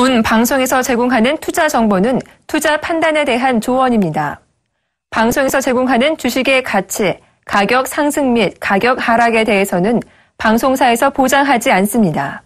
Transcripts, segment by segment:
본 방송에서 제공하는 투자 정보는 투자 판단에 대한 조언입니다. 방송에서 제공하는 주식의 가치, 가격 상승 및 가격 하락에 대해서는 방송사에서 보장하지 않습니다.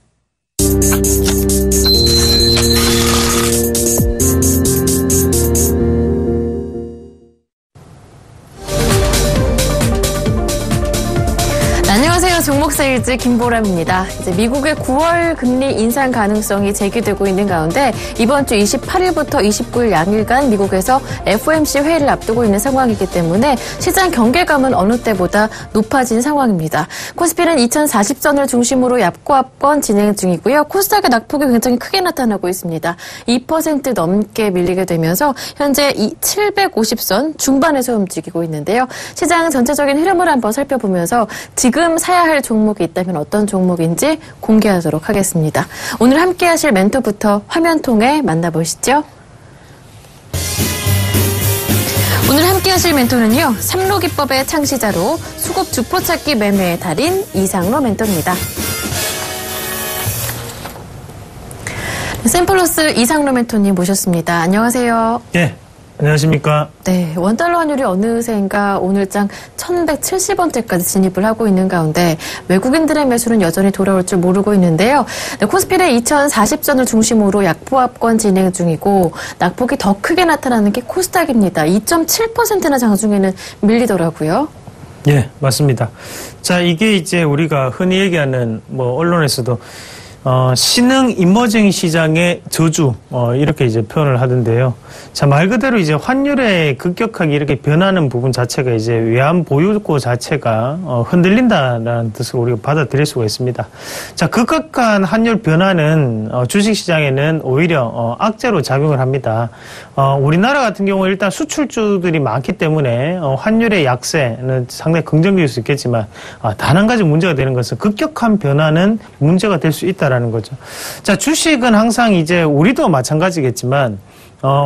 안녕하세요. 종목세일즈 김보람입니다. 이제 미국의 9월 금리 인상 가능성이 제기되고 있는 가운데 이번 주 28일부터 29일 양일간 미국에서 FOMC 회의를 앞두고 있는 상황이기 때문에 시장 경계감은 어느 때보다 높아진 상황입니다. 코스피는 2040선을 중심으로 얍고합권 진행 중이고요. 코스닥의 낙폭이 굉장히 크게 나타나고 있습니다. 2% 넘게 밀리게 되면서 현재 750선 중반에서 움직이고 있는데요. 시장 전체적인 흐름을 한번 살펴보면서 지금 사야 할 종목이 있다면 어떤 종목인지 공개하도록 하겠습니다. 오늘 함께 하실 멘토부터 화면 통해 만나보시죠. 오늘 함께 하실 멘토는요. 삼로기법의 창시자로 수급 주포찾기 매매의 달인 이상로 멘토입니다. 샘플러스 이상로 멘토님 모셨습니다. 안녕하세요. 네. 안녕하십니까. 네, 원달러 환율이 어느새인가 오늘장 1170원대까지 진입을 하고 있는 가운데 외국인들의 매수는 여전히 돌아올 줄 모르고 있는데요. 네, 코스피는 2040선을 중심으로 약보합권 진행 중이고 낙폭이 더 크게 나타나는 게 코스닥입니다. 2.7%나 장중에는 밀리더라고요. 예, 맞습니다. 자, 이게 이제 우리가 흔히 얘기하는 언론에서도 신흥 이머징 시장의 저주, 이렇게 이제 표현을 하던데요. 자, 말 그대로 이제 환율에 급격하게 이렇게 변하는 부분 자체가 이제 외환 보유고 자체가 흔들린다라는 뜻으로 우리가 받아들일 수가 있습니다. 자, 급격한 환율 변화는 주식 시장에는 오히려 악재로 작용을 합니다. 우리나라 같은 경우 일단 수출주들이 많기 때문에 환율의 약세는 상당히 긍정적일 수 있겠지만 단 한 가지 문제가 되는 것은 급격한 변화는 문제가 될 수 있다라는 거죠. 자, 주식은 항상 이제 우리도 마찬가지겠지만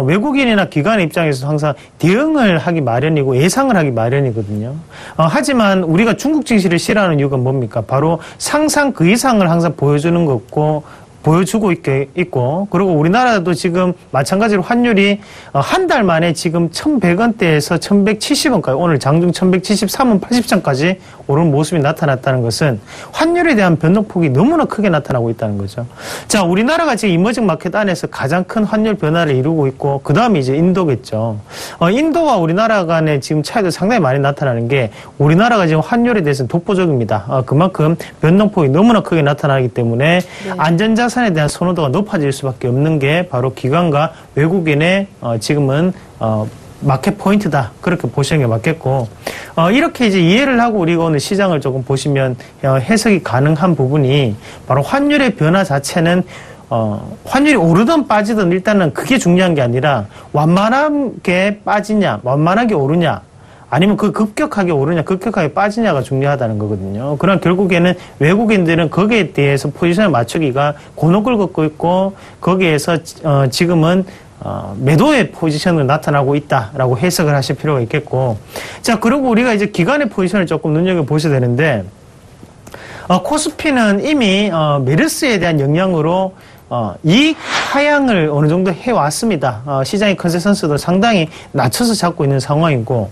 외국인이나 기관의 입장에서 항상 대응을 하기 마련이고 예상을 하기 마련이거든요. 하지만 우리가 중국 증시를 싫어하는 이유가 뭡니까? 바로 상상 그 이상을 항상 보여주는 거고 보여주고 있고, 그리고 우리나라도 지금 마찬가지로 환율이 한 달 만에 지금 1100원대에서 1170원까지, 오늘 장중 1173원 80전까지 오른 모습이 나타났다는 것은 환율에 대한 변동폭이 너무나 크게 나타나고 있다는 거죠. 자, 우리나라가 지금 이머징 마켓 안에서 가장 큰 환율 변화를 이루고 있고, 그 다음에 이제 인도겠죠. 인도와 우리나라 간의 지금 차이도 상당히 많이 나타나는 게, 우리나라가 지금 환율에 대해서는 독보적입니다. 그만큼 변동폭이 너무나 크게 나타나기 때문에 안전자산에 대한 선호도가 높아질 수밖에 없는 게 바로 기관과 외국인의 지금은 마켓 포인트다. 그렇게 보시는 게 맞겠고, 이렇게 이제 이해를 하고 우리가 오늘 시장을 조금 보시면 해석이 가능한 부분이 바로 환율의 변화 자체는 환율이 오르든 빠지든 일단은 그게 중요한 게 아니라 완만하게 빠지냐, 완만하게 오르냐, 아니면 그 급격하게 오르냐, 급격하게 빠지냐가 중요하다는 거거든요. 그럼 결국에는 외국인들은 거기에 대해서 포지션을 맞추기가 곤혹을 겪고 있고, 거기에서 지금은 매도의 포지션으로 나타나고 있다라고 해석을 하실 필요가 있겠고, 자, 그리고 우리가 이제 기관의 포지션을 조금 눈여겨보셔야 되는데, 코스피는 이미 메르스에 대한 영향으로 이익 하향을 어느 정도 해왔습니다. 시장의 컨센서스도 상당히 낮춰서 잡고 있는 상황이고,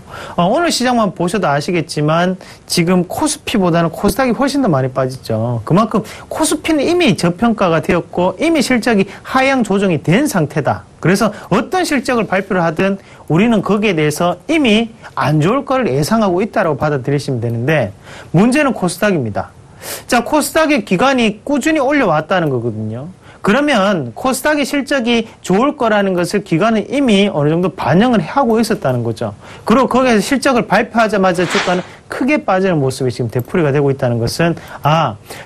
오늘 시장만 보셔도 아시겠지만 지금 코스피보다는 코스닥이 훨씬 더 많이 빠졌죠. 그만큼 코스피는 이미 저평가가 되었고 이미 실적이 하향 조정이 된 상태다. 그래서 어떤 실적을 발표를 하든 우리는 거기에 대해서 이미 안 좋을 걸 예상하고 있다고 받아들이시면 되는데, 문제는 코스닥입니다. 자, 코스닥의 기관이 꾸준히 올려왔다는 거거든요. 그러면 코스닥의 실적이 좋을 거라는 것을 기관은 이미 어느 정도 반영을 하고 있었다는 거죠. 그리고 거기에서 실적을 발표하자마자 주가는 크게 빠지는 모습이 지금 되풀이가 되고 있다는 것은,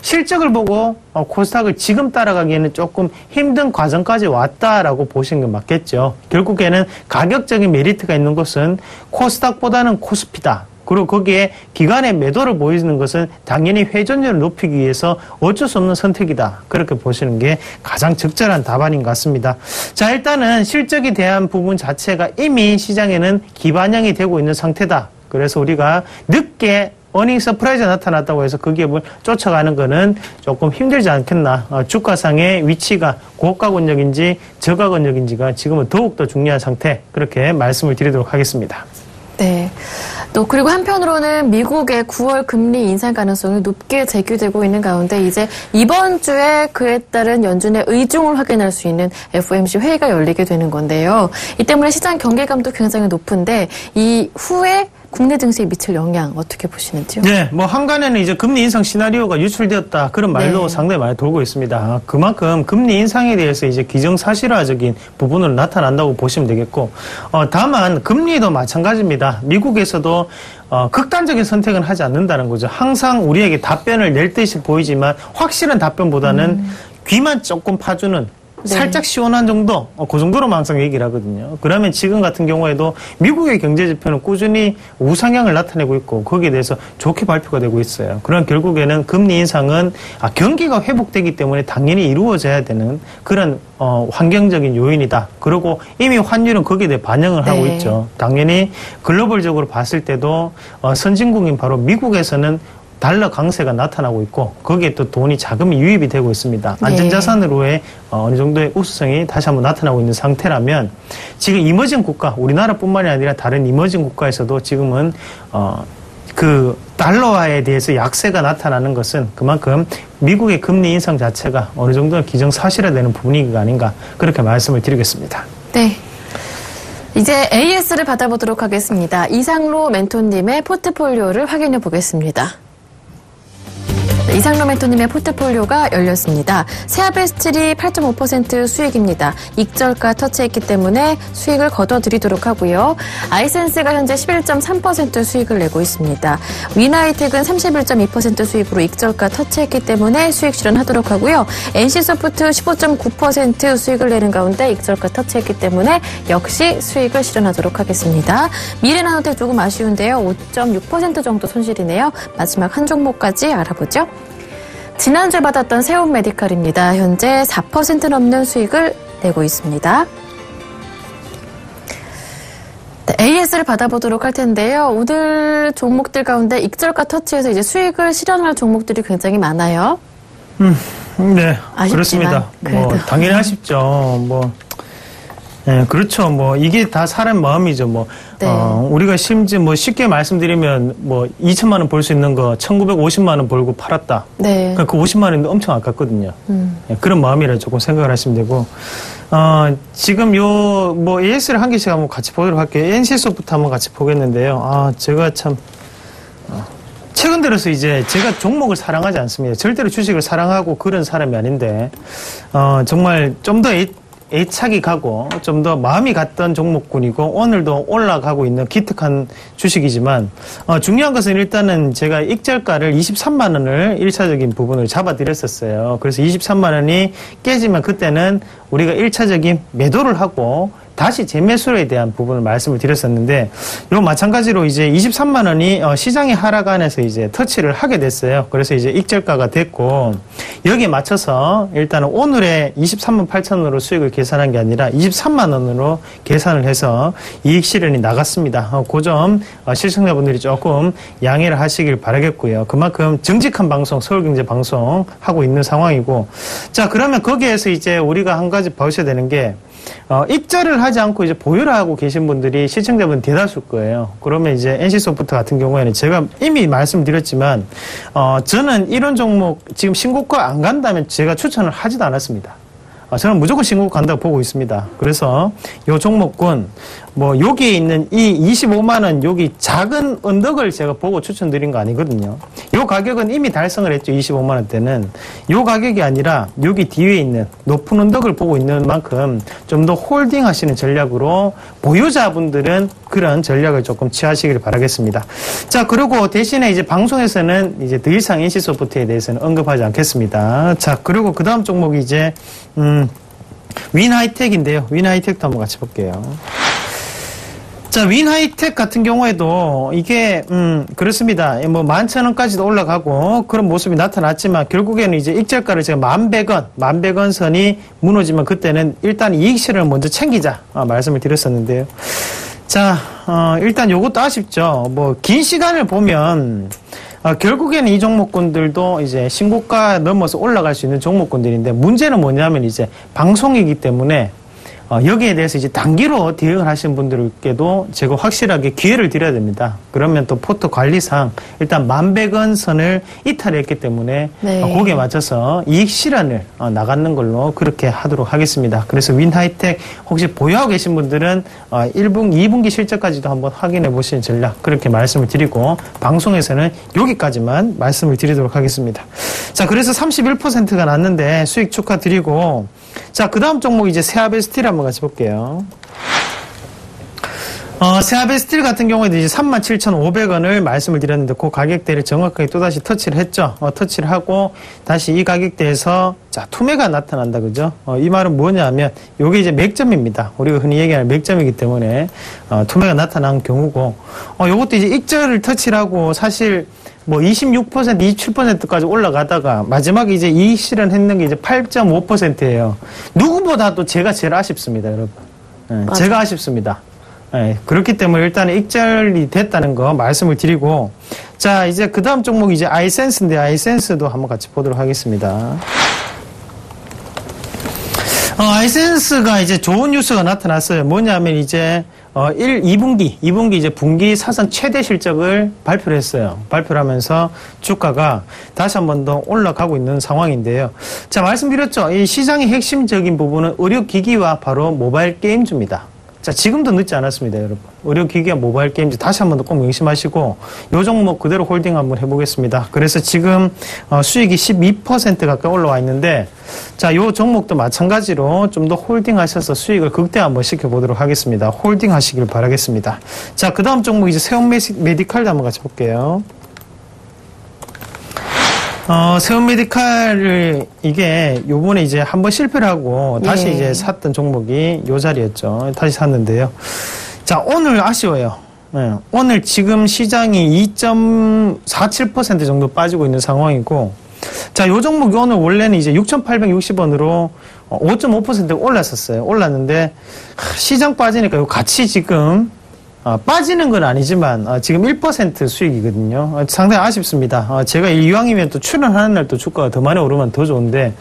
실적을 보고 코스닥을 지금 따라가기에는 조금 힘든 과정까지 왔다라고 보시는 게 맞겠죠. 결국에는 가격적인 메리트가 있는 것은 코스닥보다는 코스피다. 그리고 거기에 기관의 매도를 보이는 것은 당연히 회전율을 높이기 위해서 어쩔 수 없는 선택이다. 그렇게 보시는 게 가장 적절한 답안인 것 같습니다. 자, 일단은 실적에 대한 부분 자체가 이미 시장에는 기반영이 되고 있는 상태다. 그래서 우리가 늦게 어닝 서프라이즈가 나타났다고 해서 그 기업을 쫓아가는 거는 조금 힘들지 않겠나. 주가상의 위치가 고가권역인지 저가권역인지가 지금은 더욱더 중요한 상태, 그렇게 말씀을 드리도록 하겠습니다. 네. 또 그리고 한편으로는 미국의 9월 금리 인상 가능성이 높게 제기되고 있는 가운데 이제 이번 주에 그에 따른 연준의 의중을 확인할 수 있는 FOMC 회의가 열리게 되는 건데요. 이 때문에 시장 경계감도 굉장히 높은데 이 후에 국내 증시에 미칠 영향 어떻게 보시는지요? 네, 뭐 한간에는 이제 금리 인상 시나리오가 유출되었다, 그런 말도 네. 상당히 많이 돌고 있습니다. 그만큼 금리 인상에 대해서 이제 기정사실화적인 부분으로 나타난다고 보시면 되겠고, 다만 금리도 마찬가지입니다. 미국에서도 극단적인 선택은 하지 않는다는 거죠. 항상 우리에게 답변을 낼 듯이 보이지만 확실한 답변보다는 귀만 조금 파주는, 네. 살짝 시원한 정도, 그 정도로만 항상 얘기를 하거든요. 그러면 지금 같은 경우에도 미국의 경제지표는 꾸준히 우상향을 나타내고 있고 거기에 대해서 좋게 발표가 되고 있어요. 그럼 결국에는 금리 인상은 경기가 회복되기 때문에 당연히 이루어져야 되는 그런 환경적인 요인이다. 그리고 이미 환율은 거기에 대해 반영을 하고 네. 있죠. 당연히 글로벌적으로 봤을 때도 선진국인 바로 미국에서는 달러 강세가 나타나고 있고 거기에 또 돈이 자금이 유입이 되고 있습니다. 안전자산으로의 어느 정도의 우수성이 다시 한번 나타나고 있는 상태라면 지금 이머징 국가, 우리나라뿐만이 아니라 다른 이머징 국가에서도 지금은 그 달러화에 대해서 약세가 나타나는 것은 그만큼 미국의 금리 인상 자체가 어느 정도는 기정사실화되는 분위기가 아닌가, 그렇게 말씀을 드리겠습니다. 네. 이제 AS를 받아보도록 하겠습니다. 이상로 멘토님의 포트폴리오를 확인해 보겠습니다. 이상로 멘토님의 포트폴리오가 열렸습니다. 세아베스틸이 8.5% 수익입니다. 익절가 터치했기 때문에 수익을 거둬드리도록 하고요. 아이센스가 현재 11.3% 수익을 내고 있습니다. 위나이텍은 31.2% 수익으로 익절가 터치했기 때문에 수익 실현하도록 하고요. NC소프트 15.9% 수익을 내는 가운데 익절가 터치했기 때문에 역시 수익을 실현하도록 하겠습니다. 미래나노텍 조금 아쉬운데요. 5.6% 정도 손실이네요. 마지막 한 종목까지 알아보죠. 지난주에 받았던 세온메디칼입니다. 현재 4% 넘는 수익을 내고 있습니다. 네, AS를 받아보도록 할 텐데요. 오늘 종목들 가운데 익절가 터치해서 이제 수익을 실현할 종목들이 굉장히 많아요. 네, 아쉽지만, 그렇습니다. 뭐 그래도. 당연히 아쉽죠. 네, 그렇죠. 이게 다 사람 마음이죠. 네. 우리가 심지어 쉽게 말씀드리면 2천만 원 벌 수 있는 거 1,950만 원 벌고 팔았다. 네. 그러니까 그 50만 원도 엄청 아깝거든요. 네, 그런 마음이라 조금 생각을 하시면 되고, 지금 AS를 한 개씩 한번 같이 보도록 할게요. NC소프트 한번 같이 보겠는데요. 제가 참, 최근 들어서 이제 제가 종목을 사랑하지 않습니다. 절대로 주식을 사랑하고 그런 사람이 아닌데, 정말 좀 더 애착이 가고 좀 더 마음이 갔던 종목군이고 오늘도 올라가고 있는 기특한 주식이지만 중요한 것은 일단은 제가 익절가를 23만 원을 1차적인 부분을 잡아드렸었어요. 그래서 23만 원이 깨지면 그때는 우리가 1차적인 매도를 하고 다시 재매수에 대한 부분을 말씀을 드렸었는데, 요 마찬가지로 이제 23만 원이 시장의 하락 안에서 이제 터치를 하게 됐어요. 그래서 이제 익절가가 됐고, 여기에 맞춰서 일단은 오늘의 23만 8천 원으로 수익을 계산한 게 아니라 23만 원으로 계산을 해서 이익 실현이 나갔습니다. 그 점 시청자분들이 조금 양해를 하시길 바라겠고요. 그만큼 정직한 방송, 서울경제 방송 하고 있는 상황이고, 자, 그러면 거기에서 이제 우리가 한 가지 보셔야 되는 게, 입절을 하지 않고 이제 보유를 하고 계신 분들이 시청자분 대다수일 거예요. 그러면 이제 NC소프트 같은 경우에는 제가 이미 말씀드렸지만, 저는 이런 종목 지금 신고가 안 간다면 제가 추천을 하지도 않았습니다. 저는 무조건 신고가 간다고 보고 있습니다. 그래서 요 종목군, 여기에 있는 이 25만 원, 여기 작은 언덕을 제가 보고 추천드린 거 아니거든요. 요 가격은 이미 달성을 했죠. 25만 원대는. 요 가격이 아니라 여기 뒤에 있는 높은 언덕을 보고 있는 만큼 좀 더 홀딩 하시는 전략으로 보유자분들은 그런 전략을 조금 취하시길 바라겠습니다. 자, 그리고 대신에 이제 방송에서는 이제 더 이상 NC소프트에 대해서는 언급하지 않겠습니다. 자, 그리고 그 다음 종목이 이제, 윈하이텍인데요. 윈하이텍도 한번 같이 볼게요. 자, 윈하이텍 같은 경우에도 이게 그렇습니다. 11,000원까지도 올라가고 그런 모습이 나타났지만 결국에는 이제 익절가를 제가 11,100원 선이 무너지면 그때는 일단 이익 실현을 먼저 챙기자 말씀을 드렸었는데요. 자, 일단 요것도 아쉽죠. 뭐, 긴 시간을 보면, 결국에는 이 종목군들도 이제 신고가 넘어서 올라갈 수 있는 종목군들인데, 문제는 뭐냐면 이제 방송이기 때문에, 여기에 대해서 이제 단기로 대응을 하신 분들께도 제가 확실하게 기회를 드려야 됩니다. 그러면 또 포트 관리상 일단 11,100원 선을 이탈했기 때문에 네. 거기에 맞춰서 이익 실현을 나가는 걸로 그렇게 하도록 하겠습니다. 그래서 윈하이텍 혹시 보유하고 계신 분들은 1분기, 2분기 실적까지도 한번 확인해 보시는 전략 그렇게 말씀을 드리고 방송에서는 여기까지만 말씀을 드리도록 하겠습니다. 자, 그래서 31%가 났는데 수익 축하드리고 자, 그 다음 종목 이제 세아벨 스틸 한번 같이 볼게요. 세아벨 스틸 같은 경우에도 이제 37,500원을 말씀을 드렸는데 그 가격대를 정확하게 또다시 터치를 했죠. 터치를 하고 다시 이 가격대에서 자, 투매가 나타난다. 그죠? 이 말은 뭐냐면 요게 이제 맥점입니다. 우리가 흔히 얘기하는 맥점이기 때문에 투매가 나타난 경우고 요것도 이제 익절을 터치를 하고 사실 뭐 26%, 27%까지 올라가다가 마지막에 이제 이익 실현했는 게 이제 8.5%예요. 누구보다도 제가 제일 아쉽습니다, 여러분. 네, 제가 아쉽습니다. 네, 그렇기 때문에 일단 익절이 됐다는 거 말씀을 드리고 자, 이제 그 다음 종목이 이제 아이센스인데 아이센스도 한번 같이 보도록 하겠습니다. 아이센스가 이제 좋은 뉴스가 나타났어요. 뭐냐면 이제 2분기 이제 분기 사상 최대 실적을 발표를 했어요. 발표를 하면서 주가가 다시 한 번 더 올라가고 있는 상황인데요. 자, 말씀드렸죠. 이 시장의 핵심적인 부분은 의료기기와 바로 모바일 게임주입니다. 자, 지금도 늦지 않았습니다, 여러분. 의료기기와 모바일 게임즈 다시 한 번 더 꼭 명심하시고 요 종목 그대로 홀딩 한번 해보겠습니다. 그래서 지금 수익이 12% 가까이 올라와 있는데 자, 요 종목도 마찬가지로 좀 더 홀딩 하셔서 수익을 극대화 한번 시켜보도록 하겠습니다. 홀딩 하시길 바라겠습니다. 자, 그 다음 종목 이제 세움 메디칼도 한번 같이 볼게요. 세움 메디칼을 이게 요번에 이제 한번 실패를 하고 다시 이제 샀던 종목이 요 자리였죠. 다시 샀는데요. 자, 오늘 아쉬워요. 네, 오늘 지금 시장이 2.47% 정도 빠지고 있는 상황이고 자, 요 종목이 오늘 원래는 이제 6,860원으로 5.5% 올랐었어요. 올랐는데 시장 빠지니까 요 같이 지금 빠지는 건 아니지만 지금 1% 수익이거든요. 상당히 아쉽습니다. 제가 이왕이면 또 출연하는 날 또 주가가 더 많이 오르면 더 좋은데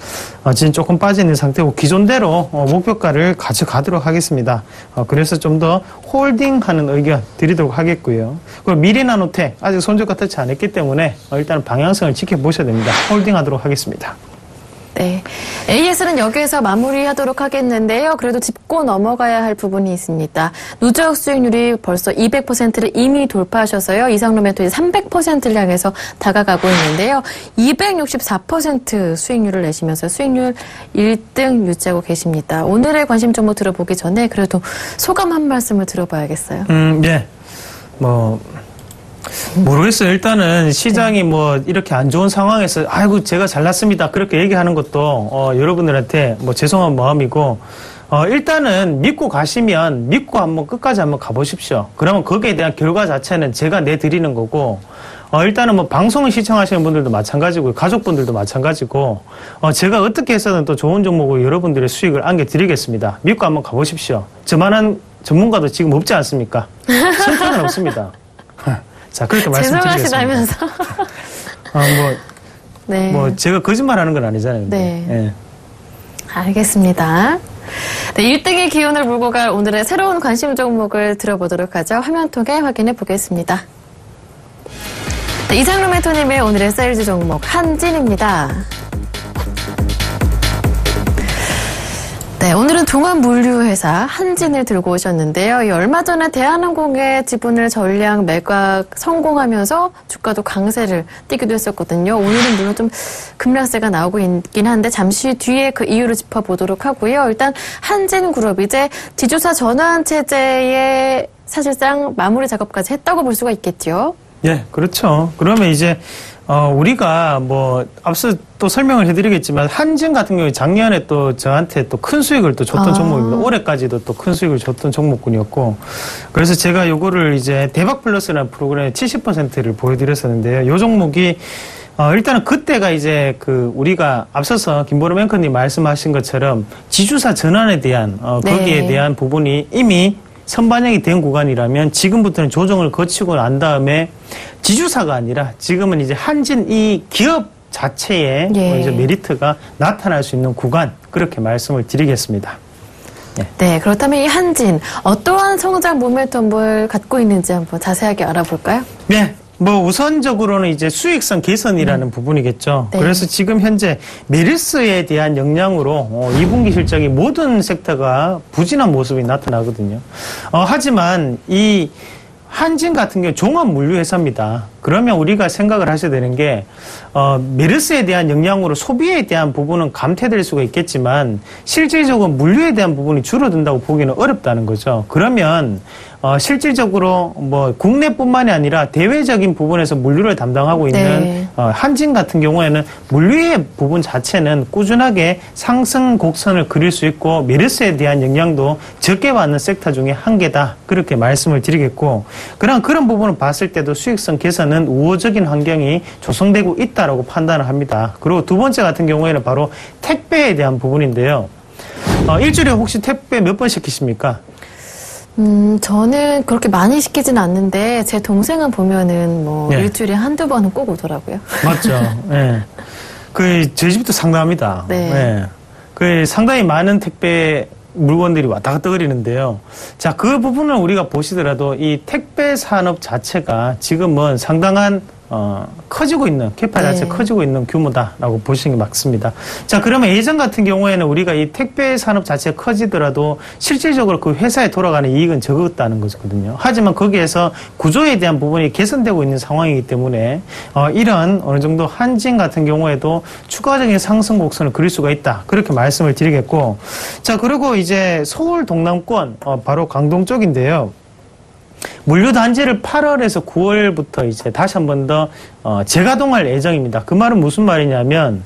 지금 조금 빠지는 상태고 기존대로 목표가를 가져가도록 하겠습니다. 그래서 좀 더 홀딩하는 의견 드리도록 하겠고요. 그리고 미래나노텍 아직 손절가 터치 안 했기 때문에 일단 방향성을 지켜보셔야 됩니다. 홀딩하도록 하겠습니다. 네. AS는 여기에서 마무리하도록 하겠는데요. 그래도 짚고 넘어가야 할 부분이 있습니다. 누적 수익률이 벌써 200%를 이미 돌파하셔서요. 이상로메토이 300%를 향해서 다가가고 있는데요. 264% 수익률을 내시면서 수익률 1등 유지하고 계십니다. 오늘의 관심 종목 들어보기 전에 그래도 소감 한 말씀을 들어봐야겠어요. 네. 모르겠어요. 일단은 시장이 뭐 이렇게 안 좋은 상황에서 아이고 제가 잘났습니다 그렇게 얘기하는 것도 여러분들한테 뭐 죄송한 마음이고 일단은 믿고 가시면 믿고 한번 끝까지 한번 가보십시오. 그러면 거기에 대한 결과 자체는 제가 내드리는 거고 일단은 뭐 방송을 시청하시는 분들도 마찬가지고 가족분들도 마찬가지고 제가 어떻게 해서든 또 좋은 종목으로 여러분들의 수익을 안겨드리겠습니다. 믿고 한번 가보십시오. 저만한 전문가도 지금 없지 않습니까? 선택은 없습니다. 자, 그렇게 말씀드리겠습니다. 죄송하시다면서. 뭐 제가 거짓말하는 건 아니잖아요. 네. 네. 알겠습니다. 네, 1등의 기운을 몰고 갈 오늘의 새로운 관심 종목을 들어보도록 하죠. 화면 통해 확인해 보겠습니다. 네, 이상로메토님의 오늘의 세일즈 종목 한진입니다. 네, 오늘은 동안물류회사 한진을 들고 오셨는데요. 얼마 전에 대한항공의 지분을 전량 매각 성공하면서 주가도 강세를 띠기도 했었거든요. 오늘은 물론 좀 급락세가 나오고 있긴 한데 잠시 뒤에 그 이유를 짚어보도록 하고요. 일단 한진그룹 이제 지주사 전환 체제의 사실상 마무리 작업까지 했다고 볼 수가 있겠죠. 예, 그렇죠. 그러면 이제 우리가 뭐 앞서 또 설명을 해드리겠지만 한진 같은 경우에 작년에 또 저한테 또 큰 수익을 또 줬던 종목입니다. 올해까지도 또 큰 수익을 줬던 종목군이었고 그래서 제가 요거를 이제 대박 플러스라는 프로그램에 70%를 보여드렸었는데요. 요 종목이 일단은 그때가 이제 우리가 앞서서 김보름 앵커님 말씀하신 것처럼 지주사 전환에 대한 거기에 대한 부분이 이미 선반영이 된 구간이라면 지금부터는 조정을 거치고 난 다음에 지주사가 아니라 지금은 이제 한진 이 기업 자체의 예. 이제 메리트가 나타날 수 있는 구간, 그렇게 말씀을 드리겠습니다. 네, 그렇다면 이 한진 어떠한 성장 모멘텀을 갖고 있는지 한번 자세하게 알아볼까요? 네. 뭐 우선적으로는 이제 수익성 개선이라는 부분이겠죠. 네. 그래서 지금 현재 메르스에 대한 영향으로 2분기 실적이 모든 섹터가 부진한 모습이 나타나거든요. 하지만 이 한진 같은 경우 종합 물류 회사입니다. 그러면 우리가 생각을 하셔야 되는 게 메르스에 대한 영향으로 소비에 대한 부분은 감퇴될 수가 있겠지만 실질적으로 물류에 대한 부분이 줄어든다고 보기는 어렵다는 거죠. 그러면 실질적으로 뭐 국내뿐만이 아니라 대외적인 부분에서 물류를 담당하고 있는 네. 한진 같은 경우에는 물류의 부분 자체는 꾸준하게 상승 곡선을 그릴 수 있고 메르스에 대한 영향도 적게 받는 섹터 중에 한 개다. 그렇게 말씀을 드리겠고 그런 부분을 봤을 때도 수익성 개선은 우호적인 환경이 조성되고 있다라고 판단을 합니다. 그리고 두 번째 같은 경우에는 바로 택배에 대한 부분인데요. 일주일에 혹시 택배 몇 번 시키십니까? 저는 그렇게 많이 시키진 않는데 제 동생은 보면은 뭐 네. 일주일에 한두 번은 꼭 오더라고요. 맞죠. 예. 저희 집도 상당합니다. 네. 예. 상당히 많은 택배 물건들이 왔다 갔다 거리는데요. 자, 그 부분을 우리가 보시더라도 이 택배 산업 자체가 지금은 상당한 커지고 있는, 캐파 자체 네. 커지고 있는 규모다라고 보시는 게 맞습니다. 자, 그러면 예전 같은 경우에는 우리가 이 택배 산업 자체가 커지더라도 실질적으로 그 회사에 돌아가는 이익은 적었다는 거거든요. 하지만 거기에서 구조에 대한 부분이 개선되고 있는 상황이기 때문에 이런 어느 정도 한진 같은 경우에도 추가적인 상승 곡선을 그릴 수가 있다. 그렇게 말씀을 드리겠고, 자, 그리고 이제 서울 동남권, 바로 강동 쪽인데요. 물류 단지를 8월에서 9월부터 이제 다시 한 번 더 재가동할 예정입니다. 그 말은 무슨 말이냐면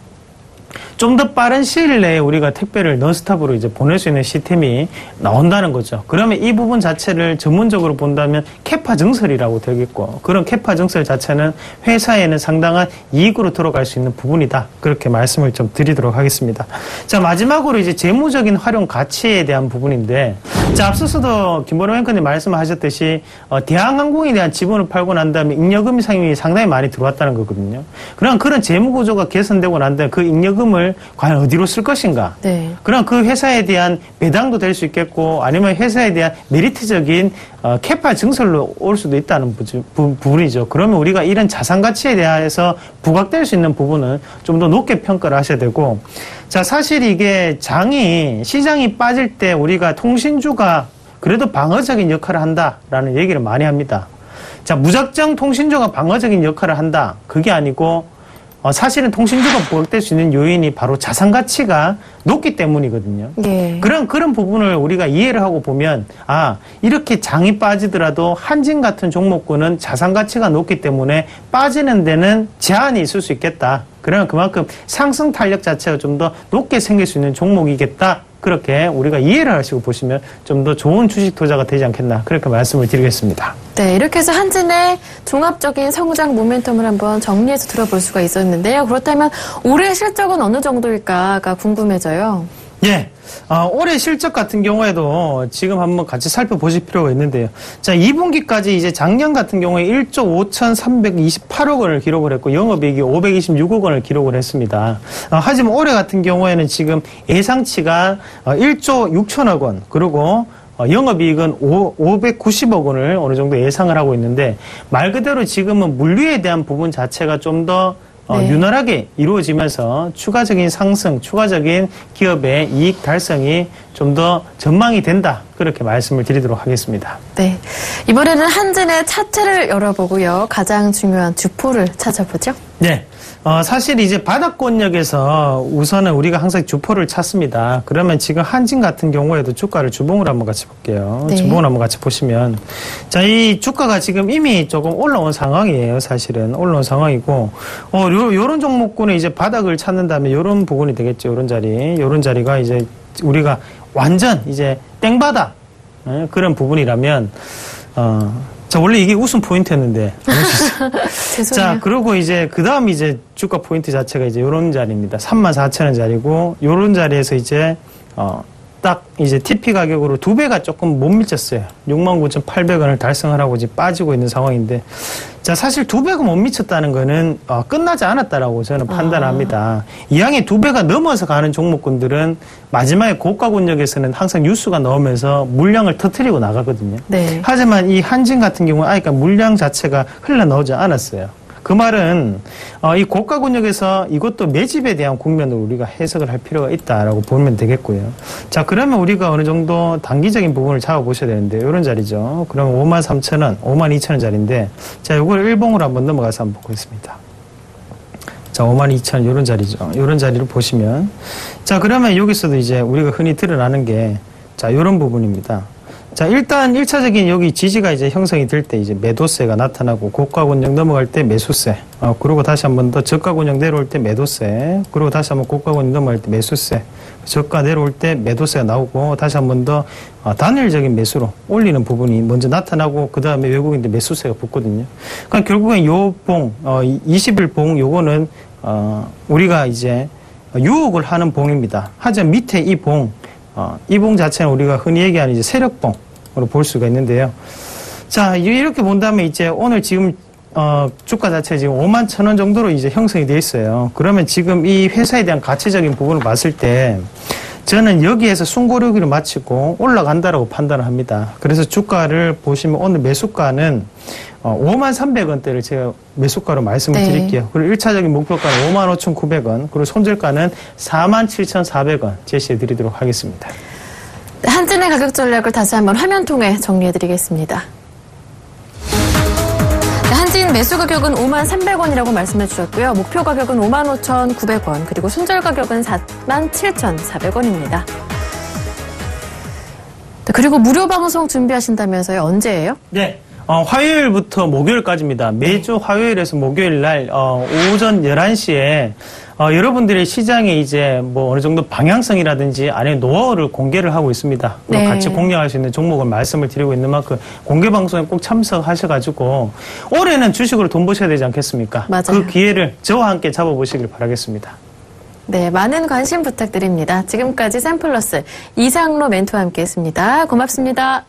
좀 더 빠른 시일 내에 우리가 택배를 넌스톱으로 이제 보낼 수 있는 시스템이 나온다는 거죠. 그러면 이 부분 자체를 전문적으로 본다면 캐파 증설이라고 되겠고, 그런 캐파 증설 자체는 회사에는 상당한 이익으로 들어갈 수 있는 부분이다. 그렇게 말씀을 좀 드리도록 하겠습니다. 자, 마지막으로 이제 재무적인 활용 가치에 대한 부분인데, 자, 앞서서도 김보람 앵커님 말씀하셨듯이 대한항공에 대한 지분을 팔고 난 다음에 잉여금 상임이 상당히 많이 들어왔다는 거거든요. 그런 재무 구조가 개선되고 난 다음에 그 잉여금을 과연 어디로 쓸 것인가? 네. 그럼 그 회사에 대한 배당도 될 수 있겠고, 아니면 회사에 대한 메리트적인 캐파 증설로 올 수도 있다는 부분이죠. 그러면 우리가 이런 자산 가치에 대해서 부각될 수 있는 부분은 좀 더 높게 평가를 하셔야 되고, 자, 사실 이게 시장이 빠질 때 우리가 통신주가 그래도 방어적인 역할을 한다라는 얘기를 많이 합니다. 자, 무작정 통신주가 방어적인 역할을 한다. 그게 아니고, 사실은 통신주가 부각될 수 있는 요인이 바로 자산 가치가 높기 때문이거든요. 네. 그런 부분을 우리가 이해를 하고 보면, 이렇게 장이 빠지더라도 한진 같은 종목군은 자산 가치가 높기 때문에 빠지는 데는 제한이 있을 수 있겠다. 그러면 그만큼 상승 탄력 자체가 좀 더 높게 생길 수 있는 종목이겠다. 그렇게 우리가 이해를 하시고 보시면 좀 더 좋은 주식 투자가 되지 않겠나. 그렇게 말씀을 드리겠습니다. 네, 이렇게 해서 한진의 종합적인 성장 모멘텀을 한번 정리해서 들어볼 수가 있었는데요. 그렇다면 올해 실적은 어느 정도일까가 궁금해져요. 예. 올해 실적 같은 경우에도 지금 한번 같이 살펴보실 필요가 있는데요. 자, 2분기까지 이제 작년 같은 경우에 1조 5,328억 원을 기록을 했고, 영업이익이 526억 원을 기록을 했습니다. 하지만 올해 같은 경우에는 지금 예상치가 1조 6천억 원, 그리고 영업이익은 590억 원을 어느 정도 예상을 하고 있는데, 말 그대로 지금은 물류에 대한 부분 자체가 좀 더 네. 유널하게 이루어지면서 추가적인 상승, 추가적인 기업의 이익 달성이 좀 더 전망이 된다. 그렇게 말씀을 드리도록 하겠습니다. 네, 이번에는 한진의 차트를 열어보고요. 가장 중요한 주포를 찾아보죠. 네. 사실 이제 바닥권역에서 우선은 우리가 항상 주포를 찾습니다. 그러면 지금 한진 같은 경우에도 주가를 주봉으로 한번 같이 볼게요. 네. 주봉을 한번 같이 보시면, 자, 이 주가가 지금 이미 조금 올라온 상황이에요. 사실은 올라온 상황이고, 요런 종목군은 이제 바닥을 찾는다면 요런 부분이 되겠죠. 요런 자리가 이제 우리가 완전 이제 땡바닥 그런 부분이라면, 자, 원래 이게 웃음 포인트였는데. 죄송해요. 자, 그리고 이제, 그 다음 이제 주가 포인트 자체가 이제 요런 자리입니다. 34,000원 자리고, 요런 자리에서 이제, 딱 이제 TP 가격으로 2배가 조금 못 미쳤어요. 69,800원을 달성하라고 이제 빠지고 있는 상황인데, 자, 사실 2배가 못 미쳤다는 거는 끝나지 않았다라고 저는 판단합니다. 이왕에 2배가 넘어서 가는 종목군들은 마지막에 고가 권역에서는 항상 뉴스가 나오면서 물량을 터뜨리고 나가거든요. 네. 하지만 이 한진 같은 경우는 그러니까 물량 자체가 흘러나오지 않았어요. 그 말은 이 고가 권역에서 이것도 매집에 대한 국면으로 우리가 해석을 할 필요가 있다라고 보면 되겠고요. 자, 그러면 우리가 어느 정도 단기적인 부분을 잡아보셔야 되는데 이런 자리죠. 그러면 53,000원, 52,000원짜리인데 자, 이걸 일봉으로 한번 넘어가서 한번 보겠습니다. 자, 52,000원 이런 자리죠. 이런 자리를 보시면 자, 그러면 여기서도 이제 우리가 흔히 드러나는 게 자, 이런 부분입니다. 자, 일단 1차적인 여기 지지가 이제 형성이 될 때 이제 매도세가 나타나고 고가 권역 넘어갈 때 매수세, 그리고 다시 한번 더 저가 권역 내려올 때 매도세, 그리고 다시 한번 고가 권역 넘어갈 때 매수세, 저가 내려올 때 매도세가 나오고 다시 한번 더 단일적인 매수로 올리는 부분이 먼저 나타나고 그 다음에 외국인들 매수세가 붙거든요. 그러니까 결국엔 요 봉, 20일 봉 요거는 우리가 이제 유혹을 하는 봉입니다. 하지만 밑에 이 봉, 이 봉 자체는 우리가 흔히 얘기하는 이제 세력봉으로 볼 수가 있는데요. 자, 이렇게 본다면 이제 오늘 지금, 주가 자체 지금 51,000원 정도로 이제 형성이 되어 있어요. 그러면 지금 이 회사에 대한 가치적인 부분을 봤을 때 저는 여기에서 숨고르기를 마치고 올라간다라고 판단을 합니다. 그래서 주가를 보시면 오늘 매수가는 53,300원대를 제가 매수가로 말씀을 드릴게요. 그리고 1차적인 목표가는 55,900원, 그리고 손절가는 47,400원 제시해 드리도록 하겠습니다. 한진의 가격 전략을 다시 한번 화면 통해 정리해 드리겠습니다. 한진 매수 가격은 53,300원이라고 말씀해 주셨고요. 목표 가격은 55,900원, 그리고 손절 가격은 47,400원입니다. 그리고 무료 방송 준비하신다면서요? 언제예요? 네. 화요일부터 목요일까지입니다. 매주 화요일에서 목요일 날, 오전 11시에, 여러분들의 시장에 이제 뭐 어느 정도 방향성이라든지 아니면 노하우를 공개를 하고 있습니다. 네. 같이 공략할 수 있는 종목을 말씀을 드리고 있는 만큼 공개 방송에 꼭 참석하셔가지고 올해는 주식으로 돈 버셔야 되지 않겠습니까? 맞아요. 그 기회를 저와 함께 잡아보시길 바라겠습니다. 네, 많은 관심 부탁드립니다. 지금까지 샘플러스 이상로 멘토와 함께했습니다. 고맙습니다.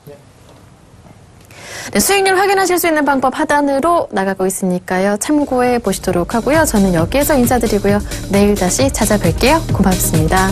네, 수익률 확인하실 수 있는 방법 하단으로 나가고 있으니까요. 참고해 보시도록 하고요. 저는 여기에서 인사드리고요. 내일 다시 찾아뵐게요. 고맙습니다.